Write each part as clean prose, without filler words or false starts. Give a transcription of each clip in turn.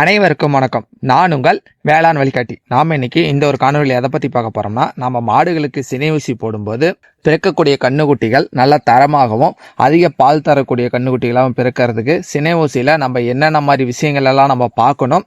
அனைவருக்கும் வணக்கம். நான் உங்கள் வேளாண் வழிகாட்டி. நாம் இன்னைக்கு இந்த ஒரு காணொலியில் எதை பற்றி பார்க்க போகிறோம்னா, நம்ம மாடுகளுக்கு சினை ஊசி போடும்போது பிறக்கக்கூடிய கண்ணுக்குட்டிகள் நல்ல தரமாகவும் அதிக பால் தரக்கூடிய கண்ணுக்குட்டிகளாகவும் பிறக்கிறதுக்கு சினை ஊசியில் நம்ம என்னென்ன மாதிரி விஷயங்கள் எல்லாம் நம்ம பார்க்கணும்,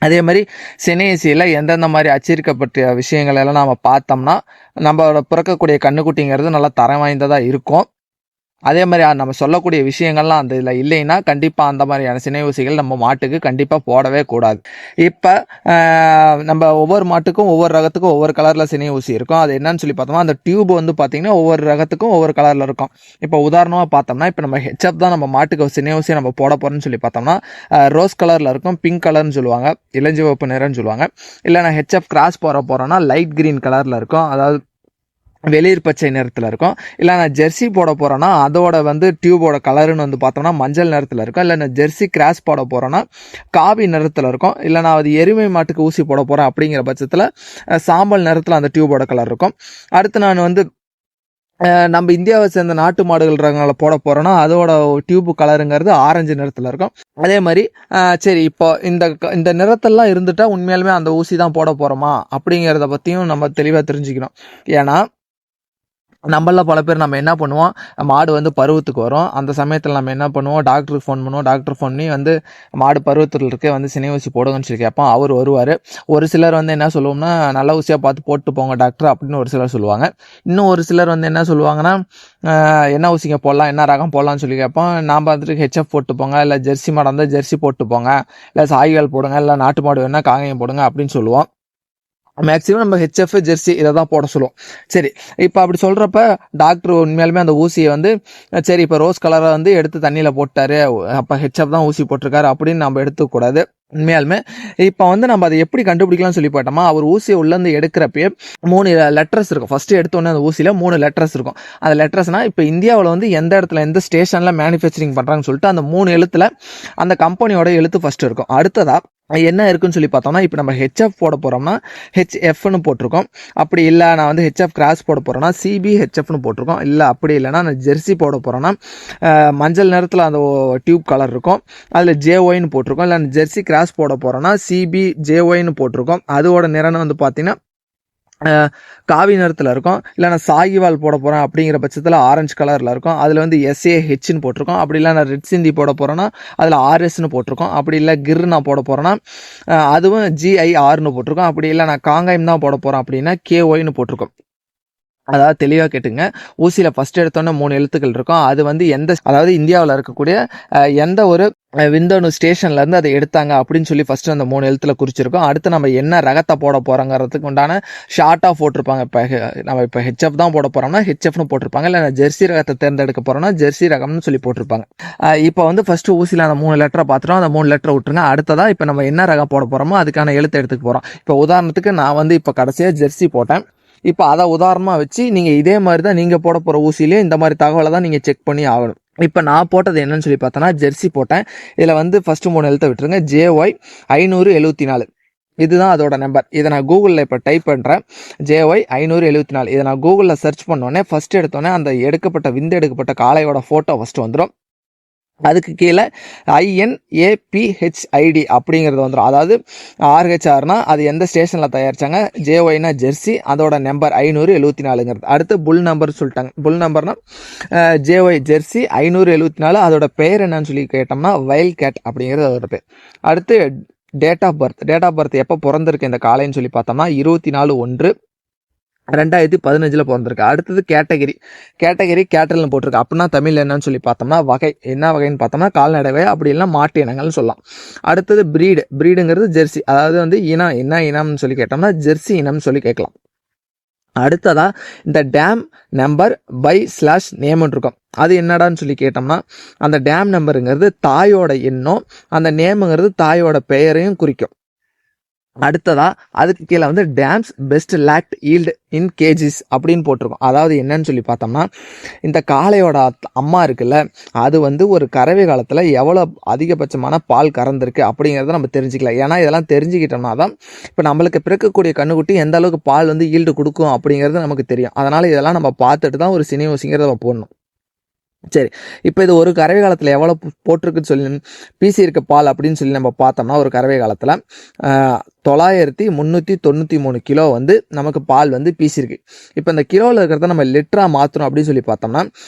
அதே மாதிரி சினை ஊசியில் எந்தெந்த மாதிரி அச்சிரிக்கப்பட்ட விஷயங்கள் எல்லாம் நம்ம பார்த்தோம்னா நம்மளோட பிறக்கக்கூடிய கண்ணுக்குட்டிங்கிறது நல்லா தரம் வாய்ந்ததாக இருக்கும். அதே மாதிரி நம்ம சொல்லக்கூடிய விஷயங்கள்லாம் அந்த இதில் இல்லைன்னா கண்டிப்பாக அந்த மாதிரியான சினை ஊசிகள் நம்ம மாட்டுக்கு கண்டிப்பாக போடவே கூடாது. இப்போ நம்ம ஒவ்வொரு மாட்டுக்கும் ஒவ்வொரு ரகத்துக்கும் ஒவ்வொரு கலரில் சினை ஊசி இருக்கும். அது என்னன்னு சொல்லி பார்த்தோம்னா, அந்த டியூப் வந்து பார்த்திங்கன்னா ஒவ்வொரு ரகத்துக்கும் ஒவ்வொரு கலரில் இருக்கும். இப்போ உதாரணமாக பார்த்தோம்னா, இப்போ நம்ம ஹெச்எஃப் தான் நம்ம மாட்டுக்கு சினை ஊசியை நம்ம போட போகிறோம்னு சொல்லி பார்த்தோம்னா, ரோஸ் கலரில் இருக்கும், பிங்க் கலர்னு சொல்லுவாங்க, இளஞ்சிவப்பு நிறம்னு சொல்லுவாங்க. இல்லை நான் ஹெச்எஃப் கிராஸ் போகிறோன்னா லைட் கிரீன் கலரில் இருக்கும், அதாவது வெளிர் பச்சை நிறத்தில் இருக்கும். இல்லை நான் ஜெர்சி போட போகிறேன்னா அதோட வந்து டியூபோட கலருன்னு வந்து பார்த்தோம்னா மஞ்சள் நிறத்தில் இருக்கும். இல்லை நான் ஜெர்சி கிராஸ் போட போகிறேன்னா காவி நிறத்தில் இருக்கும். இல்லை நான் அது எருமை மாட்டுக்கு ஊசி போட போகிறேன் அப்படிங்கிற பட்சத்தில் சாம்பல் நிறத்தில் அந்த டியூபோட கலர் இருக்கும். அடுத்து நான் வந்து நம்ம இந்தியாவை சேர்ந்த நாட்டு மாடுகள் ரகங்களை போட போகிறோன்னா அதோட டியூப் கலருங்கிறது ஆரஞ்சு நிறத்தில் இருக்கும். அதே மாதிரி சரி, இப்போ இந்த நிறத்தெல்லாம் இருந்துட்டால் உண்மையாலுமே அந்த ஊசி தான் போட போகிறோமா அப்படிங்கிறத பற்றியும் நம்ம தெளிவாக தெரிஞ்சுக்கணும். ஏன்னா நம்மள பல பேர் நம்ம என்ன பண்ணுவோம், மாடு வந்து பருவத்துக்கு வரும், அந்த சமயத்தில் நம்ம என்ன பண்ணுவோம், டாக்டருக்கு ஃபோன் பண்ணுவோம். டாக்டர் ஃபோன் பண்ணி வந்து மாடு பருவத்தில் இருக்க வந்து சினை ஊசி போடுங்கன்னு சொல்லி கேட்போம். அவர் வருவார். ஒரு சிலர் வந்து என்ன சொல்லுவோம்னா, நல்ல ஊசியாக பார்த்து போட்டு போங்க டாக்டர் அப்படின்னு ஒரு சிலர் சொல்லுவாங்க. இன்னும் ஒரு சிலர் வந்து என்ன சொல்லுவாங்கன்னா, என்ன ஊசிங்க போடலாம், என்ன ரகம் போடலாம்னு சொல்லி கேட்போம். நாம் வந்துட்டு ஹெச்எஃப் போட்டு போங்க, இல்லை ஜெர்சி மாடு இருந்தால் ஜெர்சி போட்டு போங்க, இல்லை சாய்கால் போடுங்க, இல்லை நாட்டு மாடு வேணால் காங்கேயம் போடுங்க அப்படின்னு சொல்லுவோம். மேக்ஸிமம் நம்ம ஹெச்எஃப் ஜெர்சி இதை தான் போட சொல்லுவோம். சரி, இப்போ அப்படி சொல்கிறப்ப டாக்டர் உண்மையாலுமே அந்த ஊசியை வந்து சரி இப்போ ரோஸ் கலரை வந்து எடுத்து தண்ணியில் போட்டாரு, அப்போ ஹெச்எஃப் தான் ஊசி போட்டிருக்காரு அப்படின்னு நம்ம எடுத்துக்கூடாது. உண்மையாலுமே இப்போ வந்து நம்ம அதை எப்படி கண்டுபிடிக்கலாம்னு சொல்லி போட்டோமா, அவர் ஊசியை உள்ளேருந்து எடுக்கிறப்பே 3 லெட்டர்ஸ் இருக்கும். ஃபஸ்ட்டு எடுத்தோடனே அந்த ஊசியில் 3 லெட்டர்ஸ் இருக்கும். அந்த லெட்டர்ஸ்னால் இப்போ இந்தியாவில் வந்து எந்த இடத்துல எந்த ஸ்டேஷனில் மேனுஃபேக்சரிங் பண்ணுறாங்கன்னு சொல்லிட்டு அந்த 3 எழுத்தில் அந்த கம்பெனியோட எழுத்து ஃபஸ்ட்டு இருக்கும். அடுத்ததாக என்ன இருக்குன்னு சொல்லி பார்த்தோம்னா, இப்போ நம்ம ஹெச்எஃப் போட போகிறோம்னா ஹெச்எஃப்னு போட்டிருக்கோம். அப்படி இல்லை நான் வந்து ஹெச்எஃப் கிராஸ் போட போகிறேன்னா சிபி ஹெச்எஃப்னு போட்டிருக்கோம். இல்லை அப்படி இல்லைனா நான் ஜெர்சி போட போகிறேன்னா மஞ்சள் நிறத்தில் அந்த டியூப் கலர் இருக்கும், அதில் ஜேஒய்னு போட்டிருக்கோம். இல்லை ஜெர்சி கிராஸ் போட போகிறோன்னா சிபி ஜேஒய்னு போட்டிருக்கோம். அதோட நிறம்னு வந்து பார்த்தீங்கன்னா காவி நிறத்தில் இருக்கும். இல்லை நான் சாகிவால் போட போகிறேன் அப்படிங்கிற பட்சத்தில் ஆரஞ்சு கலரில் இருக்கும், அதில் வந்து SAHன்னு போட்டிருக்கோம். அப்படி இல்லை நான் ரெட் சிந்தி போட போகிறேன்னா அதில் RSன்னு போட்டிருக்கோம். அப்படி இல்லை கிர் நான் போட போகிறேன்னா அதுவும் GIRன்னு போட்டிருக்கோம். அப்படி இல்லை நான் காங்காயம் தான் போட போகிறேன் அப்படின்னா KOய்ன்னு போட்டிருக்கோம். அதாவது தெளிவாக கேட்டுங்க, ஊசியில் ஃபஸ்ட் எடுத்தோன்னே 3 எழுத்துக்கள் இருக்கும். அது வந்து அதாவது இந்தியாவில் இருக்கக்கூடிய எந்த ஒரு விந்தணு ஸ்டேஷன்லேருந்து அதை எடுத்தாங்க அப்படின்னு சொல்லி ஃபஸ்ட்டு அந்த 3 எழுத்துல குறிச்சிருக்கோம். அடுத்து நம்ம என்ன ரகத்தை போட போகிறோங்கிறதுக்கு உண்டான ஷார்ட்டாக போட்டிருப்பாங்க. இப்போ நம்ம இப்போ ஹெச்எஃப் தான் போட போகிறோம்னா ஹெச்எஃப்னு போட்டிருப்பாங்க. இல்லை ஜெர்சி ரகத்தை தேர்ந்தெடுக்க போகிறோம்னா ஜெர்சி ரகம்னு சொல்லி போட்டிருப்பாங்க. இப்போ வந்து ஃபஸ்ட்டு ஊசியில் அந்த 3 லெட்டரை பார்த்துட்டோம். அந்த 3 லெட்டரை விட்டுருங்க. அடுத்ததாக இப்போ நம்ம என்ன ரகம் போட போகிறோமோ அதுக்கான எழுத்து எடுத்துக்க போகிறோம். இப்போ உதாரணத்துக்கு நான் வந்து இப்போ கடைசியாக ஜெர்சி போட்டேன். இப்போ அதை உதாரணமாக வச்சு நீங்கள் இதே மாதிரி தான் நீங்கள் போட போகிற ஊசியிலே இந்த மாதிரி தகவலை தான் நீங்கள் செக் பண்ணி ஆகணும். இப்போ நான் போட்டது என்னன்னு சொல்லி பார்த்தோன்னா ஜெர்சி போட்டேன். இதில் வந்து ஃபஸ்ட்டு 3 எழுத்தை விட்டுருங்க, JY 574. இதுதான் அதோட நம்பர். இதை நான் கூகுளில் இப்போ டைப் பண்ணுறேன், JY 574. இதை நான் கூகுளில் சர்ச் பண்ணோடனே ஃபஸ்ட்டு எடுத்தோடனே அந்த எடுக்கப்பட்ட காளையோட ஃபோட்டோ ஃபஸ்ட்டு வந்துடும். அதுக்கு கீழே INAPHID அப்படிங்கிறது வந்துடும். அதாவது RHRனா அது எந்த ஸ்டேஷனில் தயாரித்தாங்க, JYனா ஜெர்சி, அதோட நம்பர் 574ங்கிறது. அடுத்து புல் நம்பர் சொல்லிட்டாங்க. புல் நம்பர்னா JY ஜெர்சி 574. அதோட பெயர் என்னன்னு சொல்லி கேட்டோம்னா வைல்ட் கேட் அப்படிங்கிறது அதோட பேர். அடுத்து டேட் ஆஃப் பர்த் எப்போ பிறந்திருக்கு இந்த காளைன்னு சொல்லி பார்த்தோம்னா 24/1/2015 பிறந்திருக்கு. அடுத்தது கேட்டகரி கேட்டல்னு போட்டிருக்கு. அப்படின்னா தமிழ் என்னன்னு சொல்லி பார்த்தோம்னா வகை, என்ன வகைன்னு பார்த்தோம்னா கால்நடை வகை, அப்படி இல்லைன்னா மாட்டு இனங்கள்னு சொல்லலாம். அடுத்தது பிரீடுங்கிறது ஜெர்சி, அதாவது வந்து இனம், என்ன இனம்னு சொல்லி கேட்டோம்னா ஜெர்சி இனம்னு சொல்லி கேட்கலாம். அடுத்ததா இந்த டேம் நம்பர் /நேம்னு இருக்கும். அது என்னடான்னு சொல்லி கேட்டோம்னா அந்த டேம் நம்பருங்கிறது தாயோட எண்ணம், அந்த நேமுங்கிறது தாயோட பெயரையும் குறிக்கும். அடுத்ததா அதுக்கு கீழே வந்து டேம்ஸ் பெஸ்ட் லாக்ட் ஈல்டு இன் கேஜிஸ் அப்படின்னு போட்டிருக்கோம். அதாவது என்னன்னு சொல்லி பார்த்தோம்னா இந்த காளையோட அம்மா இருக்குல்ல, அது வந்து ஒரு கறவை காலத்தில் எவ்வளோ அதிகபட்சமான பால் கறந்துருக்கு அப்படிங்கிறத நம்ம தெரிஞ்சுக்கலாம். ஏன்னா இதெல்லாம் தெரிஞ்சுக்கிட்டோம்னா தான் இப்போ நம்மளுக்கு பிறக்கக்கூடிய கண்ணுக்குட்டி எந்த அளவுக்கு பால் வந்து ஈல்டு கொடுக்கும் அப்படிங்கிறது நமக்கு தெரியும். அதனால் இதெல்லாம் நம்ம பார்த்துட்டு தான் ஒரு சினை ஊசிங்கிறத நம்ம போடணும். சரி, இப்போ இது ஒரு கறவை காலத்தில் எவ்வளோ போட்டிருக்குன்னு சொல்லி பிசி இருக்க பால் அப்படின்னு சொல்லி நம்ம பார்த்தோம்னா ஒரு கறவை காலத்தில் 9393 கிலோ வந்து நமக்கு பால் வந்து பிசி இருக்கு. இப்போ இந்த கிலோவில் இருக்கிறத நம்ம லிட்டராக மாற்றணும் அப்படின்னு சொல்லி பார்த்தோம்னா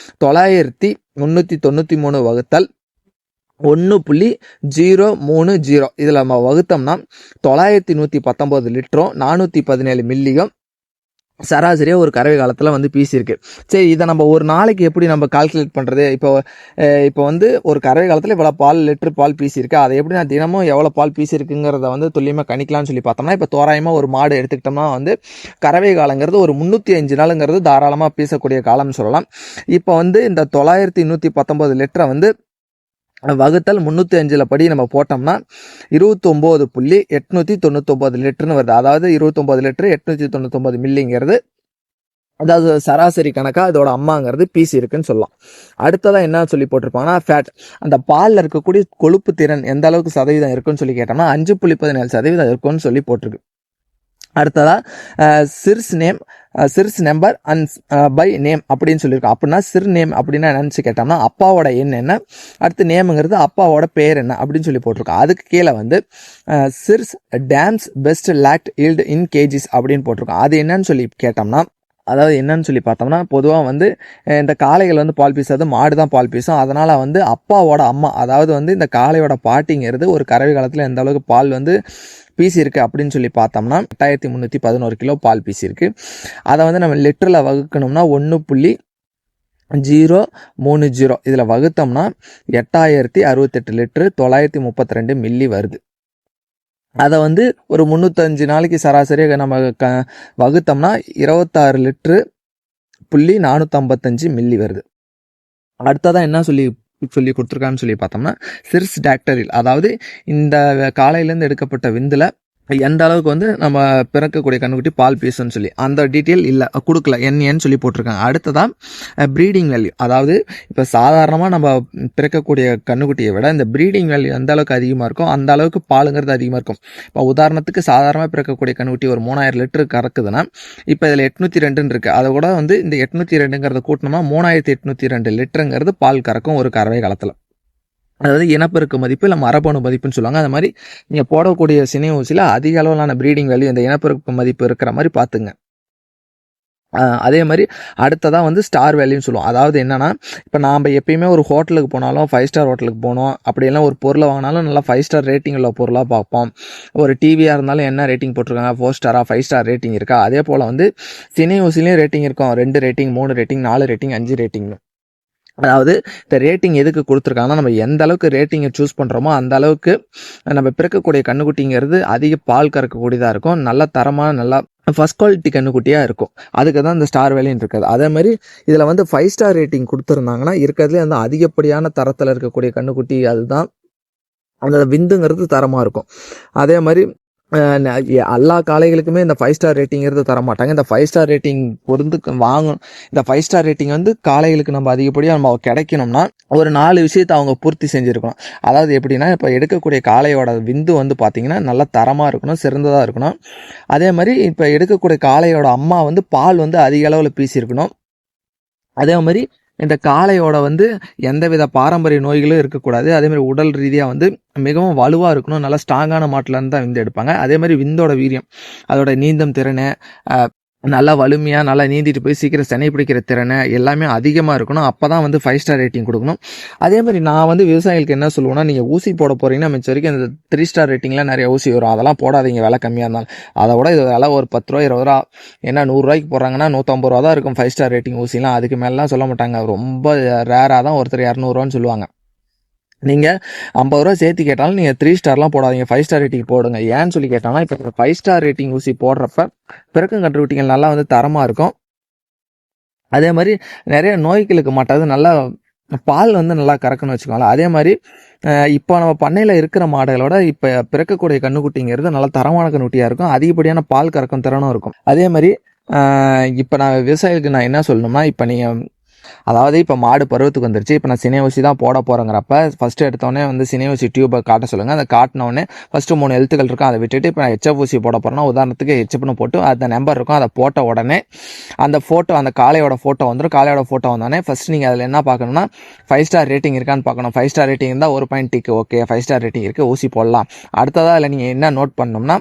9393 வகுத்தல் 1.030 இதில் நம்ம வகுத்தோம்னா 9119 லிட்டரும் 417 மில்லியும் சராசரியாக ஒரு கறவை காலத்தில் வந்து பிசி இருக்கு. சரி, இதை நம்ம ஒரு நாளைக்கு எப்படி நம்ம கால்குலேட் பண்ணுறது? இப்போ வந்து ஒரு கறவை காலத்தில் இவ்வளோ லிட்டர் பால் பிசி இருக்கு, அதை எப்படி நான் தினமும் எவ்வளோ பால் பிசி இருக்குங்கிறத வந்து துல்லியமாக கணிக்கலாம்னு சொல்லி பார்த்தோம்னா, இப்போ தோராயமாக ஒரு மாடு எடுத்துக்கிட்டோம்னா வந்து கறவை காலங்கிறது ஒரு 305 நாளுங்கிறது தாராளமாக பீசக்கூடிய காலம்னு சொல்லலாம். இப்போ வந்து இந்த 9119 லிட்டரை வந்து வகுத்தல் 305 படி நம்ம போட்டோம்னா 29.899 லிட்டர்னு வருது. அதாவது 29 லிட்டர் 899 மில்லிங்கிறது, அதாவது சராசரி கணக்கா இதோட அம்மாங்கிறது பிசி இருக்குன்னு சொல்லலாம். அடுத்ததான் என்ன சொல்லி போட்டிருப்பாங்கன்னா ஃபேட், அந்த பாலில் இருக்கக்கூடிய கொழுப்பு திறன் எந்த அளவுக்கு சதவீதம் இருக்குன்னு சொல்லி கேட்டோம்னா 5.17% இருக்குன்னு சொல்லி போட்டிருக்கு. அடுத்ததா சிர்ஸ் நம்பர் அண்ட் பை நேம் அப்படின்னு சொல்லியிருக்கோம். அப்படின்னா சிர் நேம் அப்படின்னா என்னன்னு கேட்டோம்னா அப்பாவோட எண் என்ன, அடுத்து நேமுங்கிறது அப்பாவோட பேர் என்ன அப்படின்னு சொல்லி போட்டிருக்கோம். அதுக்கு கீழே வந்து சிர்ஸ் டேம்ஸ் பெஸ்ட் லாக்ட் ஈல்டு இன் கேஜிஸ் அப்படின்னு போட்டிருக்கோம். அது என்னன்னு சொல்லி கேட்டோம்னா, அதாவது என்னன்னு சொல்லி பார்த்தோம்னா, பொதுவாக வந்து இந்த காளைகள் வந்து பால் பீசாது, மாடு தான் பால் பீசும். அதனால் வந்து அப்பாவோட அம்மா, அதாவது வந்து இந்த காளையோட பாட்டிங்கிறது ஒரு கறவை காலத்தில் எந்த அளவுக்கு பால் வந்து பிசி இருக்குது அப்படின்னு சொல்லி பார்த்தோம்னா 8311 கிலோ பால் பிசி இருக்குது. அதை வந்து நம்ம லிட்டரில் வகுக்கணும்னா 1.030 இதில் வகுத்தோம்னா 8068 லிட்டரு 932 மில்லி வருது. அதை வந்து ஒரு 305 நாளைக்கு சராசரியாக நம்ம வகுத்தோம்னா 26 லிட்டரு 455 மில்லி வருது. அடுத்ததான் என்ன சொல்லி கொடுத்துருக்கான்னு சொல்லி பார்த்தோம்னா சிர்ஸ் டாக்டரில், அதாவது இந்த காலையிலேருந்து எடுக்கப்பட்ட விந்தில் எந்த அளவுக்கு வந்து நம்ம பிறக்கக்கூடிய கண்ணுக்குட்டி பால் பீசுன்னு சொல்லி அந்த டீட்டெயில் இல்லை, கொடுக்கல, என்னன்னு சொல்லி போட்டிருக்காங்க. அடுத்ததான் ப்ரீடிங் வேல்யூ, அதாவது இப்போ சாதாரணமாக நம்ம பிறக்கக்கூடிய கண்ணுக்குட்டியை விட இந்த ப்ரீடிங் வேல்யூ எந்த அளவுக்கு அதிகமாக இருக்கும் அந்த அளவுக்கு பாலுங்கிறது அதிகமாக இருக்கும். இப்போ உதாரணத்துக்கு சாதாரணமாக பிறக்கக்கூடிய கண்ணுக்குட்டி ஒரு 3000 லிட்டரு கறக்குதுன்னா, இப்போ இதில் 802 இருக்குது. அதை கூட வந்து இந்த 802ங்கிறத கூட்டினோம்னா 3802 லிட்டருங்கிறது பால் கறக்கும் ஒரு கறவை காலத்தில். அதாவது இனப்பெருக்க மதிப்பு இல்லை மரபணு மதிப்புன்னு சொல்லுவாங்க. அது மாதிரி நீங்கள் போடக்கூடிய சினை ஊசியில் அதிக அளவிலான ப்ரீடிங் வேல்யூ இந்த இனப்பெருக்க மதிப்பு இருக்கிற மாதிரி பார்த்துங்க. அதே மாதிரி அடுத்ததான் வந்து ஸ்டார் வேல்யூன்னு சொல்லுவோம். அதாவது என்னன்னா, இப்போ நாம் எப்பயுமே ஒரு ஹோட்டலுக்கு போனாலும் 5 ஸ்டார் ஹோட்டலுக்கு போனோம், அப்படியெல்லாம் ஒரு பொருளை வாங்கினாலும் நல்லா 5 ஸ்டார் ரேட்டிங் உள்ள பொருளாக பார்ப்போம். ஒரு டிவியாக இருந்தாலும் என்ன ரேட்டிங் போட்டிருக்காங்க, 4 ஸ்டாரா 5 ஸ்டார் ரேட்டிங் இருக்கா. அதே போல் வந்து சினை ஊசிலையும் ரேட்டிங் இருக்கும், 2 ரேட்டிங் 3 ரேட்டிங் 4 ரேட்டிங் 5 ரேட்டிங்னு. அதாவது இந்த ரேட்டிங் எதுக்கு கொடுத்துருக்காங்கன்னா, நம்ம எந்த அளவுக்கு ரேட்டிங்கை சூஸ் பண்ணுறோமோ அந்த அளவுக்கு நம்ம பிறக்கக்கூடிய கண்ணுக்குட்டிங்கிறது அதிக பால் கறக்கக்கூடியதாக இருக்கும், நல்ல தரமான நல்லா ஃபர்ஸ்ட் குவாலிட்டி கண்ணுக்குட்டியாக இருக்கும். அதுக்கு தான் இந்த ஸ்டார் வேல்யூன்னு இருக்குது. அதே மாதிரி இதில் வந்து 5 ஸ்டார் ரேட்டிங் கொடுத்துருந்தாங்கன்னா இருக்கிறதுலே அந்த அதிகப்படியான தரத்தில் இருக்கக்கூடிய கண்ணுக்குட்டி அதுதான், அந்த விந்துங்கிறது தரமாக இருக்கும். அதே மாதிரி எல்லா காளைகளுக்குமே இந்த 5 ஸ்டார் ரேட்டிங்கிறது தர மாட்டாங்க. இந்த 5 ஸ்டார் ரேட்டிங் பொருந்து வாங்கணும். இந்த 5 ஸ்டார் ரேட்டிங் வந்து காளைகளுக்கு நம்ம அதிகப்படியாக நம்ம கிடைக்கணும்னா ஒரு 4 விஷயத்தை அவங்க பூர்த்தி செஞ்சுருக்கணும். அதாவது எப்படின்னா, இப்போ எடுக்கக்கூடிய காளையோட விந்து வந்து பார்த்திங்கன்னா நல்ல தரமாக இருக்கணும், சிறந்ததாக இருக்கணும். அதே மாதிரி இப்போ எடுக்கக்கூடிய காளையோட அம்மா வந்து பால் வந்து அதிக அளவில் பீசியிருக்கணும். அதே மாதிரி இந்த காளையோட வந்து எந்தவித பாரம்பரிய நோய்களும் இருக்கக்கூடாது. அதேமாதிரி உடல் ரீதியாக வந்து மிகவும் வலுவாக இருக்கணும். நல்லா ஸ்ட்ராங்கான மாட்டிலேருந்து தான் விந்து எடுப்பாங்க. அதே மாதிரி விந்தோட வீரியம், அதோட நீந்தும் திறனை, நல்லா வலிமையாக நல்லா நீந்திட்டு போய் சீக்கிரம் செனை பிடிக்கிற திறனை எல்லாமே அதிகமாக இருக்கணும். அப்போ தான் வந்து 5 ஸ்டார் ரேட்டிங் கொடுக்கணும். அதே மாதிரி நான் வந்து விவசாயிகளுக்கு என்ன சொல்லுவேன்னா, நீங்கள் ஊசி போட போகிறீங்கன்னா மிச்ச வரைக்கும் இந்த 3 ஸ்டார் ரேட்டிங்கில் நிறைய ஊசி வரும், அதெல்லாம் போடாதீங்க, விலை கம்மியாக இருந்தாலும். அதை விட இது விலை ஒரு 10 ரூபா 20 ரூபா, ஏன்னா 100 ரூபாய்க்கு போடுறாங்கன்னா 150 ரூபா தான் இருக்கும் 5 ஸ்டார் ரேட்டிங் ஊசிலாம். அதுக்கு மேலாம் சொல்ல மாட்டாங்க, ரொம்ப ரேராக தான் ஒருத்தர் 200 சொல்லுவாங்க. நீங்கள் 50 ரூபா சேர்த்து கேட்டாலும் நீங்கள் 3 ஸ்டார்லாம் போடாதீங்க, 5 ஸ்டார் ரேட்டிங் போடுங்க. ஏன்னு சொல்லி கேட்டாங்கன்னா, இப்போ 5 ஸ்டார் ரேட்டிங் ஊசி போடுறப்ப பிறக்கும் கன்றுக்குட்டிகள் நல்லா வந்து தரமாக இருக்கும். அதே மாதிரி நிறைய நோய்களுக்கு மாட்டாது, நல்லா பால் வந்து நல்லா கறக்கணும்னு வச்சுக்கோங்களேன். அதே மாதிரி இப்போ நம்ம பண்ணையில் இருக்கிற மாடுகளோட இப்போ பிறக்கக்கூடிய கன்றுக்குட்டிங்கிறது நல்லா தரமான கன்றுக்குட்டியாக இருக்கும், அதிகப்படியான பால் கறக்கும் திறனும் இருக்கும். அதே மாதிரி இப்போ நான் விவசாயிகளுக்கு நான் என்ன சொல்லணும்னா, இப்போ நீங்கள் அதாவது இப்போ மாடு பருவத்துக்கு வந்துருச்சு, இப்போ நான் சினை ஊசி தான் போட போகிறேங்கிறப்ப ஃபஸ்ட்டு எடுத்தோடனே வந்து சினை ஊசி டியூப்பை காட்ட சொல்லுங்கள். அதை காட்டினோடனே ஃபஸ்ட்டு 3 எழுத்துக்கள் இருக்கும், அதை விட்டுட்டு இப்போ நான் ஹெச்எஃப் ஊசி போட போகிறேன்னா உதாரணத்துக்கு ஹெச்எப்னு போட்டு அந்த நம்பர் இருக்கும், அதை போட்ட உடனே அந்த ஃபோட்டோ, அந்த காளையோட ஃபோட்டோ வந்துடும். காளையோட ஃபோட்டோ வந்தோடனே ஃபஸ்ட் நீங்கள் அதில் என்ன பார்க்கணும்னா 5 ஸ்டார் ரேட்டிங் இருக்கான்னு பார்க்கணும். 5 ஸ்டார் ரேட்டிங் இருந்தால் 1 பாயிண்ட் டிக்கு, ஓகே 5 ஸ்டார் ரேட்டிங் இருக்குது, ஊசி போடலாம். அடுத்ததாக அதில் நீங்கள் என்ன நோட் பண்ணணும்னா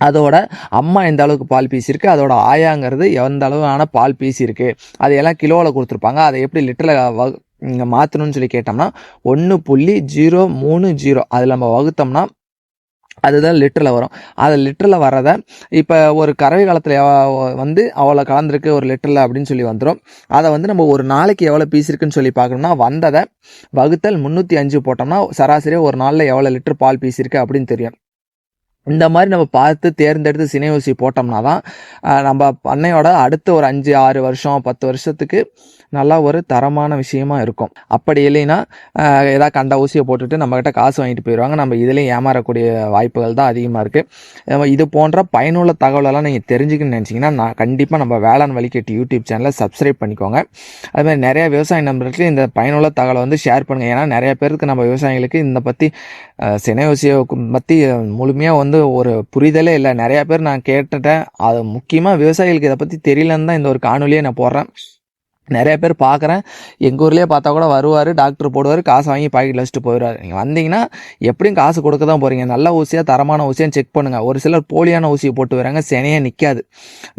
அதோட அம்மா எந்த அளவுக்கு பால் பீசிருக்கு, அதோட ஆயாங்கிறது எந்த அளவான பால் பீசிருக்கு, அது எல்லாம் கிலோவில் கொடுத்துருப்பாங்க. அதை எப்படி லிட்டரில் இங்கே மாற்றணும்னு சொல்லி கேட்டோம்னா 1.030 அதில் நம்ம வகுத்தோம்னா அதுதான் லிட்டரில் வரும். அது லிட்டரில் வர்றதை இப்போ ஒரு கறவை காலத்தில் வந்து அவ்வளோ கலந்துருக்கு ஒரு லிட்டரில் அப்படின்னு சொல்லி வந்துடும். அதை வந்து நம்ம ஒரு நாளைக்கு எவ்வளோ பீஸ் இருக்குன்னு சொல்லி பார்க்கணும்னா வந்ததை வகுத்தல் 305 போட்டோம்னா சராசரியாக ஒரு நாளில் எவ்வளோ லிட்டர் பால் பீஸ் இருக்குது அப்படின்னு தெரியும். இந்த மாதிரி நம்ம பார்த்து தேர்ந்தெடுத்து சினை ஊசி போட்டோம்னா தான் நம்ம பண்ணையோட அடுத்த ஒரு 5-6 வருஷம் 10 வருஷத்துக்கு நல்லா ஒரு தரமான விஷயமா இருக்கும். அப்படி இல்லைன்னா ஏதாவது கண்ட ஊசியை போட்டுட்டு நம்மக்கிட்ட காசு வாங்கிட்டு போயிடுவாங்க. நம்ம இதுலேயும் ஏமாறக்கூடிய வாய்ப்புகள் தான் அதிகமாக இருக்குது. இது போன்ற பயனுள்ள தகவலெல்லாம் நீங்கள் தெரிஞ்சுக்கணும்னு நினச்சிங்கன்னா நான் கண்டிப்பாக நம்ம வேளாண் வழிகாட்டி யூடியூப் சேனலை சப்ஸ்கிரைப் பண்ணிக்கோங்க. அதுமாதிரி நிறைய விவசாய நண்பர்களுக்கு இந்த பயனுள்ள தகவலை வந்து ஷேர் பண்ணுங்கள். ஏன்னா நிறைய பேருக்கு நம்ம விவசாயிகளுக்கு இந்த பற்றி சினை ஊசியை பற்றி முழுமையாக வந்து ஒரு புரிதலே இல்லை. நிறைய பேர் நான் கேட்டுட்டேன், அது முக்கியமாக விவசாயிகளுக்கு இதை பற்றி தெரியலன்னு தான் இந்த ஒரு காணொலியை நான் போடுறேன். நிறைய பேர் பார்க்குறேன், எங்கள் ஊர்லேயே பார்த்தா கூட வருவார், டாக்டர் போடுவார், காசு வாங்கி பாக்கெட்டில் வச்சுட்டு போயிடுவார். நீங்கள் வந்தீங்கன்னா எப்படியும் காசு கொடுக்க தான் போகிறீங்க. நல்ல ஊசியாக தரமான ஊசியாக செக் பண்ணுங்கள். ஒரு சிலர் போலியான ஊசியை போட்டு வராங்க, சினையே நிற்காது.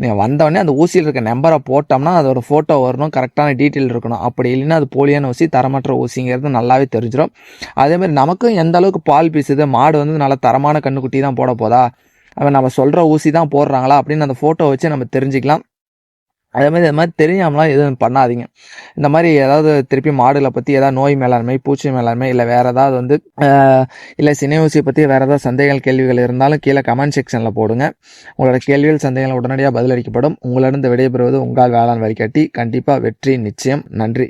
நீங்கள் வந்தவொடனே அந்த ஊசியில் இருக்க நம்பரை போட்டோம்னா அதோட ஃபோட்டோ வரணும், கரெக்டான டீட்டெயில் இருக்கணும். அப்படி இல்லைன்னா அது போலியான ஊசி, தரமற்ற ஊசிங்கிறது நல்லாவே தெரிஞ்சிடும். அதேமாதிரி நமக்கும் எந்த அளவுக்கு பால் பீசுது, மாடு வந்து நல்ல தரமான கண்ணுக்குட்டி தான் போட போதா, அவன் நம்ம சொல்கிற ஊசி தான் போடுறாங்களா அப்படின்னு அந்த ஃபோட்டோ வச்சு நம்ம தெரிஞ்சுக்கலாம். அதேமாதிரி இது மாதிரி தெரியாமலாம் எதுவும் பண்ணாதீங்க. இந்த மாதிரி ஏதாவது திருப்பி மாடுகளை பற்றி ஏதாவது நோய் மேலாண்மை, பூச்சி மேலாண்மை, இல்லை வேறு ஏதாவது வந்து இல்லை சினை ஊசியை பற்றி வேறு ஏதாவது சந்தேகங்கள் கேள்விகள் இருந்தாலும் கீழே கமெண்ட் செக்ஷனில் போடுங்க. உங்களோட கேள்விகள் சந்தேகங்கள் உடனடியாக பதிலளிக்கப்படும். உங்களிடம் விடைபெறுவது உங்கள் வேளாண் வழிகாட்டி. கண்டிப்பாக வெற்றி நிச்சயம். நன்றி.